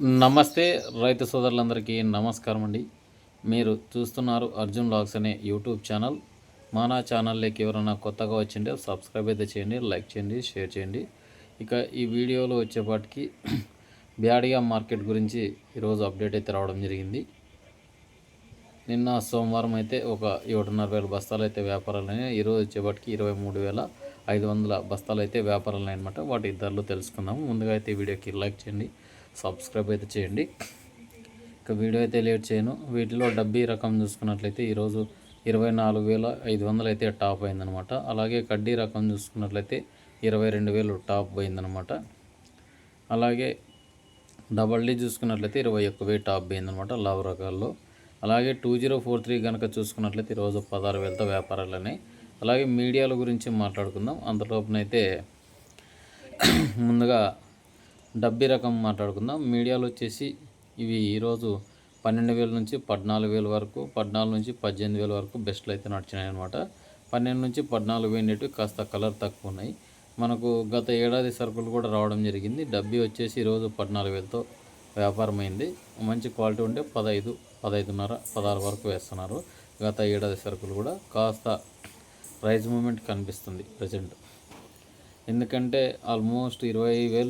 నమస్తే రైతు సోదరులందరికీ నమస్కారం అండి. మీరు చూస్తున్నారు అర్జున్ వ్లాగ్స్ అనే యూట్యూబ్ ఛానల్. మన ఛానల్లోకి ఎవరైనా కొత్తగా వచ్చింటే సబ్స్క్రైబ్ అయితే చేయండి, లైక్ చేయండి, షేర్ చేయండి. ఇక ఈ వీడియోలో వచ్చేపాటికి బ్యాడిగా మార్కెట్ గురించి ఈరోజు అప్డేట్ అయితే రావడం జరిగింది. నిన్న సోమవారం అయితే ఒక 7,500 బస్తాలు అయితే వ్యాపారాలైనాయి. ఈరోజు వచ్చేపాటికి 23,500 బస్తాలు అయితే వ్యాపారాలు అనమాట. వాటి ధరలు తెలుసుకుందాము. ముందుగా అయితే వీడియోకి లైక్ చేయండి, సబ్స్క్రైబ్ అయితే చేయండి. ఇక వీడియో అయితే లేట్ చేయను. వీటిలో డబ్బీ రకం చూసుకున్నట్లయితే ఈరోజు 24,500 అయితే టాప్ అయిందనమాట. అలాగే కడ్డీ రకం చూసుకున్నట్లయితే 22,000 టాప్ పోయిందనమాట. అలాగే డబల్ డీ చూసుకున్నట్లయితే 21,000 టాప్ పోయిందనమాట లావు రకాల్లో. అలాగే 2043 కనుక చూసుకున్నట్లయితే ఈరోజు 16,000తో వ్యాపారాలనే. అలాగే మీడియాల గురించి మాట్లాడుకుందాం. అంతలోపునైతే ముందుగా డబ్బీ రకం మాట్లాడుకుందాం. మీడియాలు వచ్చేసి ఇవి ఈరోజు 12,000 నుంచి 14,000 వరకు, 14 నుంచి 18,000 వరకు బెస్ట్లు అయితే నడిచినాయి అనమాట. 12 నుంచి 14 పోయినట్టు కాస్త కలర్ తక్కువ ఉన్నాయి. మనకు గత ఏడాది సరుకులు కూడా రావడం జరిగింది. డబ్బీ వచ్చేసి ఈరోజు 14,000తో వ్యాపారం అయింది. మంచి క్వాలిటీ ఉంటే 15, 15.5, 16 వరకు వేస్తున్నారు. గత ఏడాది సరుకులు కూడా కాస్త ప్రైజ్ మూమెంట్ కనిపిస్తుంది ప్రజెంట్. ఎందుకంటే ఆల్మోస్ట్ 20,000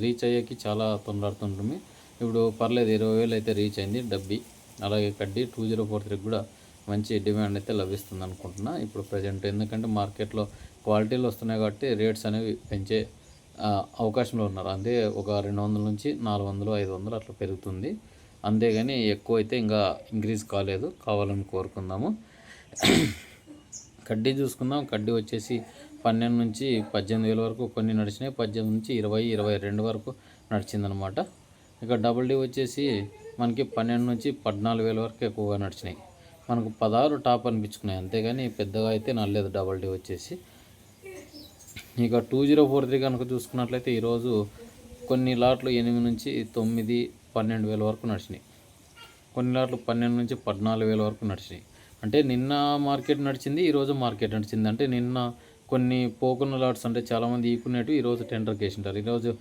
రీచ్ అయ్యేకి చాలా తొందరడుతుంటుంది. ఇప్పుడు పర్లేదు 20,000 అయితే రీచ్ అయింది డబ్బీ. అలాగే కడ్డీ 2043 కూడా మంచి డిమాండ్ అయితే లభిస్తుంది అనుకుంటున్నా ఇప్పుడు ప్రజెంట్. ఎందుకంటే మార్కెట్లో క్వాలిటీలు వస్తున్నాయి కాబట్టి రేట్స్ అనేవి పెంచే అవకాశంలో ఉన్నారు. అంతే ఒక 200 నుంచి 400, 500 అట్లా పెరుగుతుంది. అంతేగాని ఎక్కువ అయితే ఇంకా ఇంక్రీజ్ కాలేదు. కావాలని కోరుకుందాము. కడ్డీ చూసుకుందాం. కడ్డీ వచ్చేసి 12 నుంచి 18,000 వరకు కొన్ని నడిచినాయి. 18 నుంచి 20, 22 వరకు నడిచిందనమాట. ఇక డబుల్ డీ వచ్చేసి మనకి 12 నుంచి 14,000 వరకు ఎక్కువగా నడిచినాయి. మనకు 16 టాప్ అనిపించుకున్నాయి. అంతేగాని పెద్దగా అయితే నడలేదు డబుల్ డీ వచ్చేసి. ఇక 2043 కనుక చూసుకున్నట్లయితే ఈరోజు కొన్ని లాట్లు 8 నుంచి 9, 12,000 వరకు నడిచినాయి. కొన్ని లాట్లు 12 నుంచి 14,000 వరకు నడిచినాయి. అంటే నిన్న మార్కెట్ నడిచింది, ఈరోజు మార్కెట్ నడిచింది. అంటే నిన్న కొన్ని పోకున్న లాట్స్ అంటే చాలామంది ఈకునేటివి ఈరోజు టెండర్కి వేసింటారు. ఈరోజు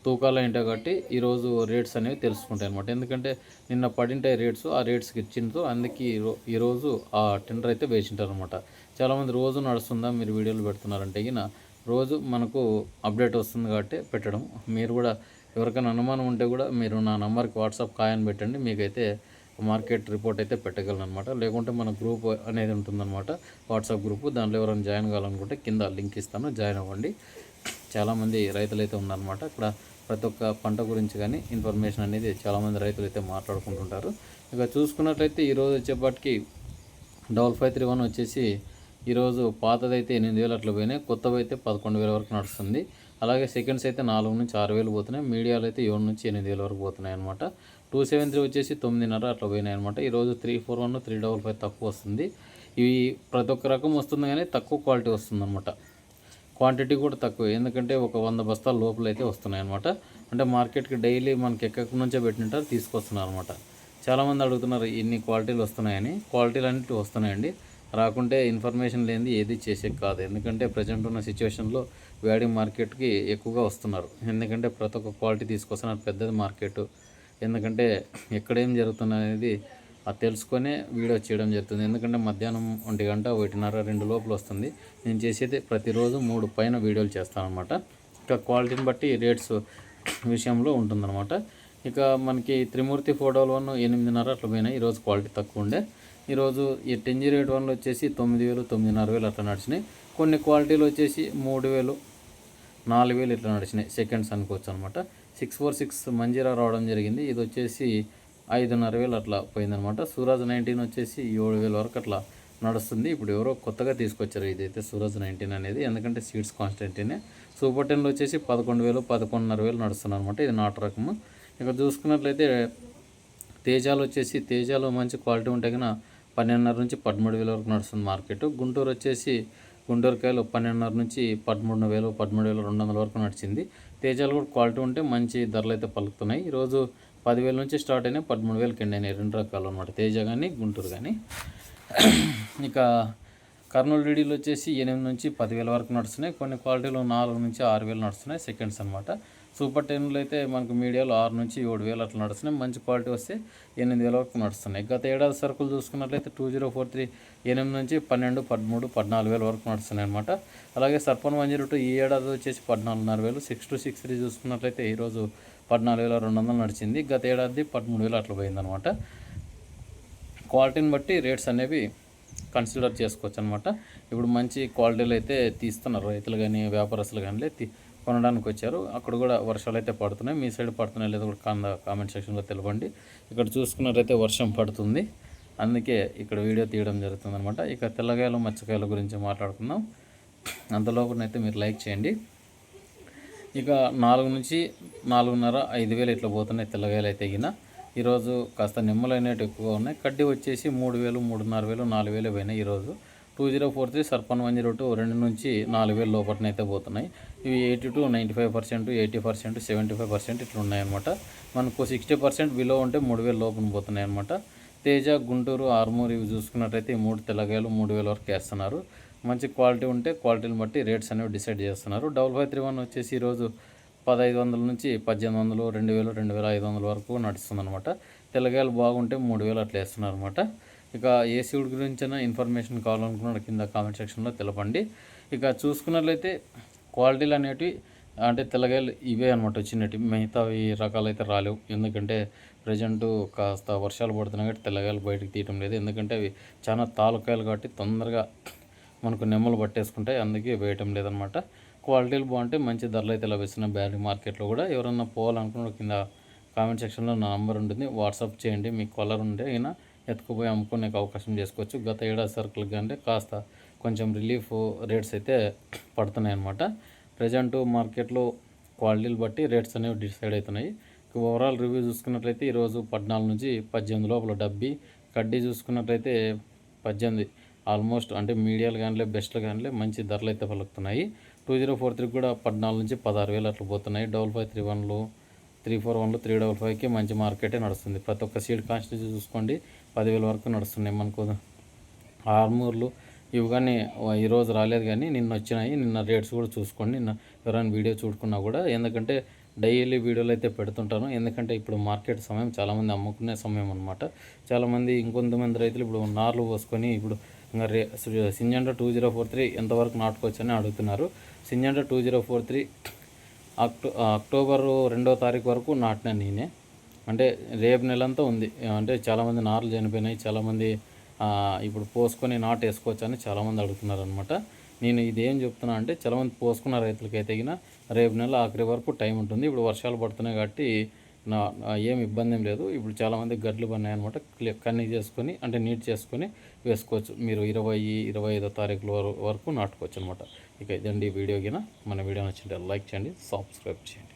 తూకాలు ఏంటో కాబట్టి ఈరోజు రేట్స్ అనేవి తెలుసుకుంటాయి అనమాట. ఎందుకంటే నిన్న పడింటాయి రేట్స్, ఆ రేట్స్కి ఇచ్చిందో అందుకే ఈరోజు ఆ టెండర్ అయితే వేసింటారు అనమాట. చాలామంది రోజు నడుస్తుందా మీరు వీడియోలు పెడుతున్నారంటే గిన రోజు మనకు అప్డేట్ వస్తుంది కాబట్టి పెట్టడం. మీరు కూడా ఎవరికైనా అనుమానం ఉంటే కూడా మీరు నా నంబర్కి వాట్సాప్ కాయని పెట్టండి, మీకైతే మార్కెట్ రిపోర్ట్ అయితే పెట్టగలను అనమాట. లేకుంటే మన గ్రూప్ అనేది ఉంటుందన్నమాట, వాట్సాప్ గ్రూపు. దాంట్లో ఎవరైనా జాయిన్ కావాలనుకుంటే కింద లింక్ ఇస్తాను, జాయిన్ అవ్వండి. చాలామంది రైతులు అయితే ఉన్నారనమాట. ఇక్కడ ప్రతి ఒక్క పంట గురించి కానీ ఇన్ఫర్మేషన్ అనేది చాలామంది రైతులు అయితే మాట్లాడుకుంటుంటారు. ఇక చూసుకున్నట్లయితే ఈరోజు వచ్చేపాటికి 5531 వచ్చేసి ఈరోజు పాతదైతే 8,000 అట్లా పోయినాయి. కొత్తవి అయితే 11,000 వరకు నడుస్తుంది. అలాగే సెకండ్స్ అయితే 4 నుంచి 6,000 పోతున్నాయి. మీడియాలు అయితే 7 నుంచి 8,000 వరకు పోతున్నాయి అనమాట. 273 వచ్చేసి 9.5 అట్లా పోయినాయి అనమాట. ఈరోజు 341, 355 తక్కువ వస్తుంది. ఇవి ప్రతి ఒక్క రకం వస్తుంది కానీ తక్కువ క్వాలిటీ వస్తుంది అనమాట. క్వాంటిటీ కూడా తక్కువ, ఎందుకంటే ఒక 100 బస్తాల లోపల అయితే వస్తున్నాయి అనమాట. అంటే మార్కెట్కి డైలీ మనకి ఎక్కడి నుంచో పెట్టినట్టు తీసుకొస్తున్నారు అనమాట. చాలామంది అడుగుతున్నారు ఇన్ని క్వాలిటీలు వస్తున్నాయని. క్వాలిటీలు అన్నిటి వస్తున్నాయండి. రాకుంటే ఇన్ఫర్మేషన్ లేనిది ఏది చేసేది కాదు. ఎందుకంటే ప్రజెంట్ ఉన్న సిచ్యువేషన్లో వ్యాడీ మార్కెట్కి ఎక్కువగా వస్తున్నారు. ఎందుకంటే ప్రతి ఒక్క క్వాలిటీ తీసుకొస్తున్నారు. పెద్దది మార్కెట్. ఎందుకంటే ఎక్కడేం జరుగుతుంది అనేది అది తెలుసుకొనే వీడియో చేయడం జరుగుతుంది. ఎందుకంటే మధ్యాహ్నం 1 గంట, 1:30, 2 లోపల వస్తుంది. నేను చేసేది ప్రతిరోజు 3 పైన వీడియోలు చేస్తాను అనమాట. ఇక క్వాలిటీని బట్టి రేట్స్ విషయంలో ఉంటుందన్నమాట. ఇక మనకి త్రిమూర్తి 411 8.5 అట్లా పోయినాయి. ఈరోజు క్వాలిటీ తక్కువ ఉండే. ఈరోజు ఈ 1008 వచ్చేసి 9,000, 9.5 అట్లా నడిచినాయి. కొన్ని క్వాలిటీలు వచ్చేసి 3,000, 4,000 ఇట్లా నడిచినాయి. సెకండ్స్ అనుకోవచ్చు అనమాట. 646 మంజీరా రావడం జరిగింది. ఇది వచ్చేసి 5,500 అట్లా పోయిందనమాట. సూరజ్ 19 వచ్చేసి 7,000 వరకు అట్లా నడుస్తుంది. ఇప్పుడు ఎవరో కొత్తగా తీసుకొచ్చారు ఇదైతే సూరజ్ 19 అనేది, ఎందుకంటే సీడ్స్ కాన్స్టెంట్నే. సూపర్ 10లో వచ్చేసి 11,000, 11,500 నడుస్తుంది అనమాట. ఇది నాటు రకము. ఇక చూసుకున్నట్లయితే తేజాలు వచ్చేసి తేజాలు మంచి క్వాలిటీ ఉంటే కన్నా 12,500 నుంచి 13,000 వరకు నడుస్తుంది మార్కెట్. గుంటూరు వచ్చేసి గుంటూరుకాయలు 12,500 నుంచి 13,000, 13,200 వరకు నడిచింది. తేజాలు కూడా క్వాలిటీ ఉంటే మంచి ధరలు అయితే పలుకుతున్నాయి. ఈరోజు 10,000 నుంచి స్టార్ట్ అయినాయి, 13,000 కింద అయినాయి. 2 రకాలు అనమాట, తేజ కానీ గుంటూరు కానీ. ఇక కర్నూలు డీడీలు వచ్చేసి 8 నుంచి 10,000 వరకు నడుస్తున్నాయి. కొన్ని క్వాలిటీలు 4 నుంచి 6,000 నడుస్తున్నాయి సెకండ్స్ అనమాట. సూపర్ 10లో అయితే మనకు మీడియాలో 6 నుంచి 7,000 అట్లా నడుస్తున్నాయి. మంచి క్వాలిటీ వస్తే 8,000 వరకు నడుస్తున్నాయి. గత ఏడాది సరుకులు చూసుకున్నట్లయితే 2043 8 నుంచి 12, 13, 14,000 వరకు నడుస్తున్నాయి అనమాట. అలాగే సర్పన్ 102 ఈ ఏడాది వచ్చేసి 14,500. 6263 చూసుకున్నట్లయితే ఈరోజు 14,200 నడిచింది. గత ఏడాది 13,000 అట్లా పోయిందనమాట. క్వాలిటీని బట్టి రేట్స్ అనేవి కన్సిడర్ చేసుకోవచ్చు అనమాట. ఇప్పుడు మంచి క్వాలిటీలు అయితే తీస్తున్నారు రైతులు కానీ వ్యాపారస్తులు కానీ కొనడానికి వచ్చారు. అక్కడ కూడా వర్షాలు అయితే పడుతున్నాయి. మీ సైడ్ పడుతున్నాయి లేదా కూడా కామెంట్ సెక్షన్లో తెలపండి. ఇక్కడ చూసుకున్నట్లయితే వర్షం పడుతుంది, అందుకే ఇక్కడ వీడియో తీయడం జరుగుతుంది అనమాట. ఇక తెల్లగాయలు మచ్చకాయల గురించి మాట్లాడుకుందాం. అంతలోపునైతే మీరు లైక్ చేయండి. ఇక 4 నుంచి 4,500, 5,000 ఇట్లా పోతున్నాయి తెల్లగాయలు అయితే గిన. ఈరోజు కాస్త నిమ్మలు అనేవి ఎక్కువగా ఉన్నాయి. కడ్డీ వచ్చేసి 3,000, 3,500, 4,000 పోయినాయి ఈరోజు. 2043 సర్పన్ 102 2 నుంచి 4,000 లోపలనైతే పోతున్నాయి. ఇవి 80 to 95%, 80%, 75% ఇట్లా ఉన్నాయన్నమాట. మనకు 60% బిలో ఉంటే 3,000 లోపల పోతున్నాయి అనమాట. తేజ, గుంటూరు, ఆర్మూర్ ఇవి చూసుకున్నట్టయితే ఈ 3 తెల్లగాయలు 3,000 వరకు వేస్తున్నారు. మంచి క్వాలిటీ ఉంటే క్వాలిటీని బట్టి రేట్స్ అనేవి డిసైడ్ చేస్తున్నారు. 5531 వచ్చేసి ఈరోజు 1,500 నుంచి 1,800, 2,000, 2,500 వరకు నడుస్తుంది అనమాట. తెల్లగాయలు బాగుంటే 3,000 అట్లా వేస్తున్నారు అనమాట. ఇక ఏ సీడ్ గురించిన ఇన్ఫర్మేషన్ కావాలనుకున్న కింద కామెంట్ సెక్షన్లో తెలపండి. ఇక చూసుకున్నట్లయితే క్వాలిటీలు అనేటివి అంటే తెల్లగాయలు ఇవే అనమాట వచ్చినట్టు. మిగతా ఈ రకాలు అయితే రాలేవు. ఎందుకంటే ప్రజెంట్ కాస్త వర్షాలు పడుతున్నాయి కాబట్టి తెల్లగాయలు బయటకు తీయటం లేదు. ఎందుకంటే అవి చాలా తాలూకాయలు కాబట్టి తొందరగా మనకు నెమ్మలు పట్టేసుకుంటాయి, అందుకే వేయటం లేదనమాట. క్వాలిటీలు బాగుంటే మంచి ధరలు అయితే లభిస్తున్నాయి బ్యాటరీ మార్కెట్లో కూడా. ఎవరన్నా పోవాలనుకున్న కింద కామెంట్ సెక్షన్లో నా నంబర్ ఉంటుంది, వాట్సాప్ చేయండి. మీకు కలర్ ఉంటే అయినా ఎత్తుకుపోయి అమ్ముకునే అవకాశం చేసుకోవచ్చు. గత ఏడాది సరుకులకి అంటే కాస్త కొంచెం రిలీఫ్ రేట్స్ అయితే పడుతున్నాయి అన్నమాట. ప్రజెంట్ మార్కెట్లో క్వాలిటీలు బట్టి రేట్స్ అనేవి డిసైడ్ అవుతున్నాయి. ఓవరాల్ రివ్యూ చూసుకున్నట్లయితే ఈరోజు 14 నుంచి 18 లోపల డబ్బీ, కడ్డీ చూసుకున్నట్లయితే 18 ఆల్మోస్ట్ అంటే మీడియాలు కానీ బెస్ట్లు కానీ మంచి ధరలు అయితే పలుకుతున్నాయి. 2043 కూడా 14 నుంచి 16,000 అట్లా పోతున్నాయి. 5531లు, 341లు, 355కి మంచి మార్కెటే నడుస్తుంది. ప్రతి ఒక్క సీడ్ కాన్స్టిట్యూషన్ చూసుకోండి 10,000 వరకు నడుస్తున్నాయి. మనకు ఆర్మూర్లు ఇవి కానీ ఈరోజు రాలేదు కానీ నిన్న వచ్చినాయి. నిన్న రేట్స్ కూడా చూసుకోండి. నిన్న ఎవరైనా వీడియో చూడుకున్నా కూడా, ఎందుకంటే డైలీ వీడియోలు అయితే పెడుతుంటాను. ఎందుకంటే ఇప్పుడు మార్కెట్ సమయం చాలామంది అమ్ముకునే సమయం అనమాట. చాలామంది ఇంకొంతమంది రైతులు ఇప్పుడు నార్లు పోసుకొని ఇప్పుడు ఇంకా సింజంటా 2043 ఎంతవరకు నాటుకోవచ్చు అని అడుగుతున్నారు. సింజంటా 2043 అక్టోబర్ 2వ తారీఖు వరకు నాటినా నేనే. అంటే రేపు నెలంతా ఉంది. అంటే చాలామంది నార్లు చనిపోయినాయి, చాలామంది ఇప్పుడు పోసుకొని నాటు వేసుకోవచ్చు అని చాలామంది అడుగుతున్నారు అనమాట. నేను ఇదేం చెప్తున్నా అంటే చాలామంది పోసుకున్న రైతులకైతే గిన రేపు నెల ఆఖరి వరకు టైం ఉంటుంది. ఇప్పుడు వర్షాలు పడుతున్నాయి కాబట్టి ఏం ఇబ్బంది ఏం లేదు. ఇప్పుడు చాలామంది గడ్లు పడినాయి అనమాట. కన్నీ చేసుకొని అంటే నీట్ చేసుకొని వేసుకోవచ్చు. మీరు 20, 25వ తారీఖుల వరకు నాటుకోవచ్చు అనమాట. ఇక ఇదండి వీడియో గిన. మన వీడియో నచ్చింటే లైక్ చేయండి, సబ్స్క్రైబ్ చేయండి.